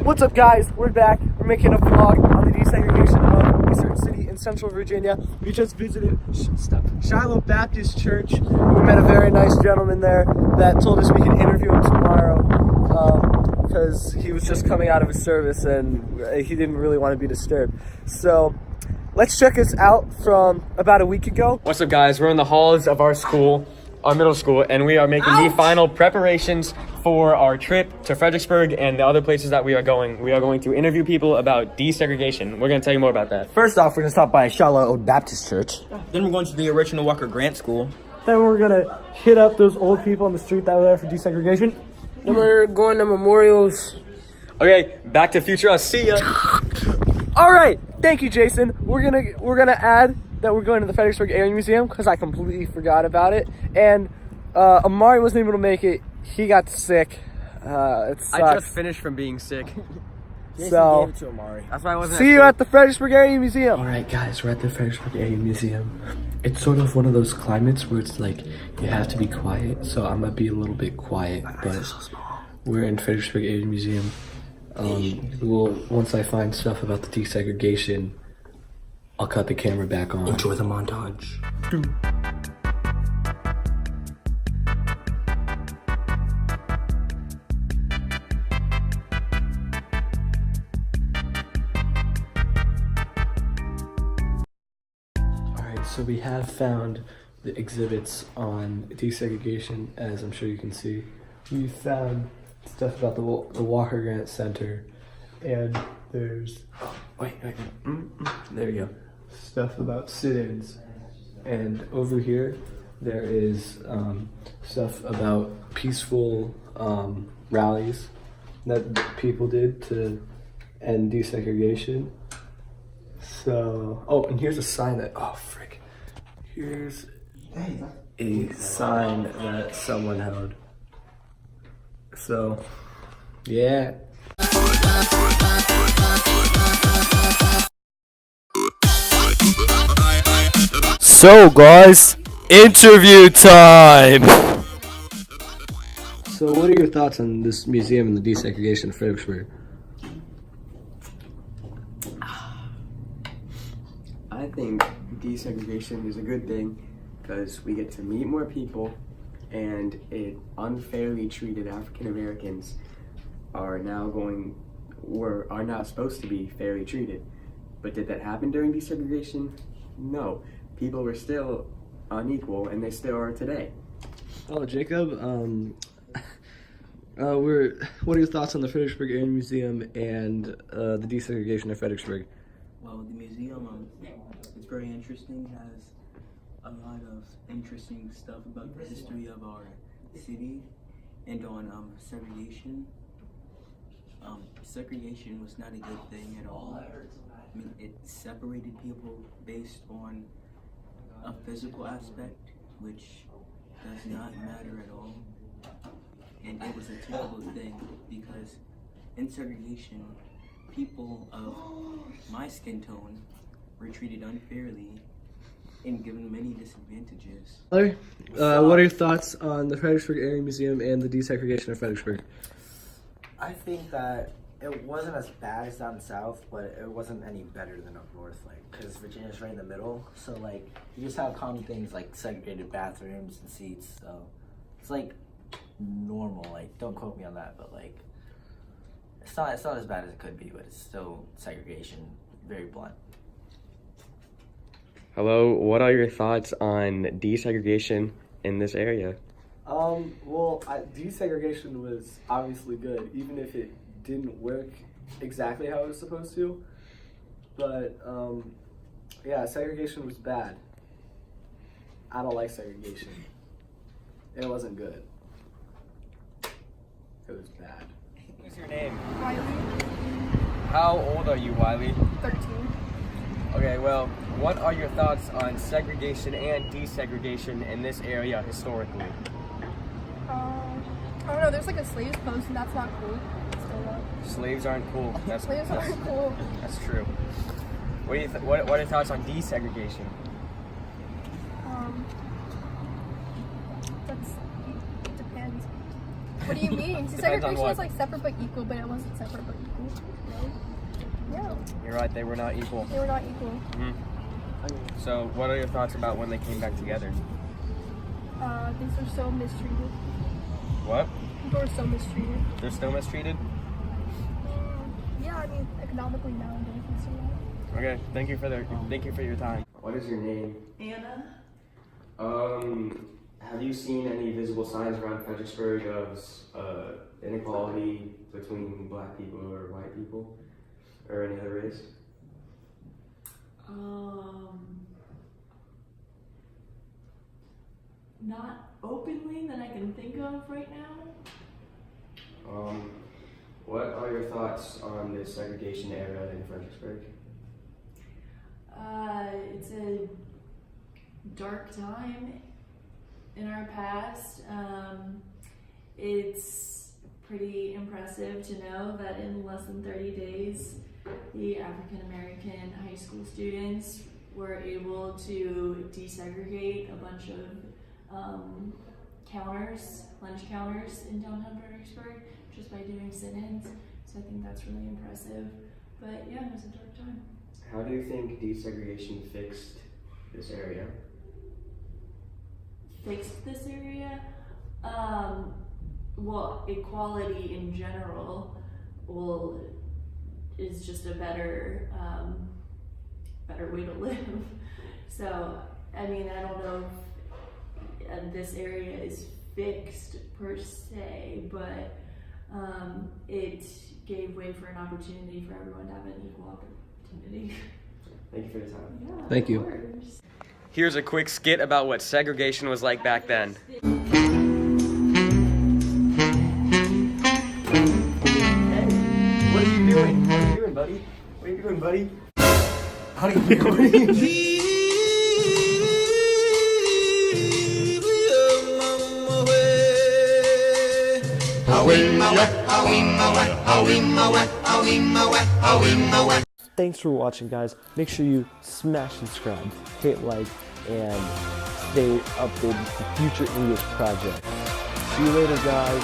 What's up, guys? We're back. We're making a vlog on the desegregation of a certain city in Central Virginia. We just visited Shiloh Baptist Church. We met a very nice gentleman there that told us we could interview him tomorrow because he was just coming out of his service and he didn't really want to be disturbed. So let's check us out from about a week ago. What's up, guys? We're in the halls of our school, our middle school, and we are making the final preparations for our trip to Fredericksburg and the other places that we are going. We are going to interview people about desegregation. We're going to tell you more about that. First off, we're going to stop by Shiloh Baptist Church. Then we're going to the original Walker Grant School. Then we're gonna hit up those old people on the street that were there for desegregation. Then we're going to memorials. Okay, back to Future Us. See ya. All right, thank you, Jason. We're gonna add that we're going to the Fredericksburg Area Museum because I completely forgot about it. And Amari wasn't able to make it. He got sick. It sucks. I just finished from being sick. So, Gave it to Amari. That's why I wasn't see you at the Fredericksburg Area Museum. Alright guys, we're at the Fredericksburg Area Museum. It's sort of one of those climates where it's like you have to be quiet, so I'm gonna be a little bit quiet, but we're in Fredericksburg Area Museum. Once I find stuff about the desegregation, I'll cut the camera back on. Enjoy the montage. So we have found the exhibits on desegregation, as I'm sure you can see. We found stuff about the Walker Grant Center, and there's there you go, stuff about sit-ins, and over here there is stuff about peaceful rallies that people did to end desegregation. So, and here's a sign that, frick. Here's a sign that someone held. So, yeah. So, guys, interview time. So, what are your thoughts on this museum and the desegregation of Fredericksburg? I think desegregation is a good thing because we get to meet more people, and it unfairly treated African Americans are not supposed to be fairly treated. But did that happen during desegregation? No. People were still unequal, and they still are today. Oh, Jacob, what are your thoughts on the Fredericksburg Area Museum and the desegregation of Fredericksburg? Well, the museum is very interesting. It has a lot of interesting stuff about the history of our city and on segregation. Segregation was not a good thing at all. I mean, it separated people based on a physical aspect, which does not matter at all. And it was a terrible thing because in segregation, people of my skin tone were treated unfairly and given many disadvantages. What are your thoughts on the Fredericksburg Area Museum and the desegregation of Fredericksburg? I think that it wasn't as bad as down south, but it wasn't any better than up north, because Virginia's right in the middle. So, you just have common things like segregated bathrooms and seats. So, it's normal. Don't quote me on that, but it's not as bad as it could be, but it's still segregation, very blunt. Hello, what are your thoughts on desegregation in this area? Desegregation was obviously good, even if it didn't work exactly how it was supposed to. But, segregation was bad. I don't like segregation. It wasn't good. It was bad. What's your name? Wiley, How old are you, Wiley? 13. Okay, well, what are your thoughts on segregation and desegregation in this area historically? I don't know, there's a slaves post and that's not cool. Slaves aren't cool. Slaves aren't cool. That's true. What are your thoughts on desegregation? It depends. What do you mean? See, Depends on segregation what. was like separate but equal, but it wasn't separate but equal. Really? Yeah, You're right, they were not equal. they were not equal. So, what are your thoughts about when they came back together? Things were so mistreated. What? People were so mistreated. They're still mistreated? Yeah, I mean, economically nowadays and so on. Okay, thank you for your time. What is your name? Anna? Have you seen any visible signs around Fredericksburg of inequality between black people or white people? Or any other race? Not openly that I can think of right now. What are your thoughts on the segregation era in Fredericksburg? It's a dark time in our past. It's pretty impressive to know that in less than 30 days, the African American high school students were able to desegregate a bunch of lunch counters in downtown Fredericksburg just by doing sit-ins. So I think that's really impressive. But yeah, it was a dark time. How do you think desegregation fixed this area? Fixed this area? Well, equality in general is just a better way to live. So, I mean, I don't know if this area is fixed per se, but it gave way for an opportunity for everyone to have an equal opportunity. Thank you for your time. Yeah, Thank of you. course. Here's a quick skit about what segregation was like back then. What are you doing? What are you doing, buddy? What are you doing, buddy? How are you doing? Thanks for watching, guys. Make sure you smash subscribe, hit like, and stay updated for future English projects. See you later, guys.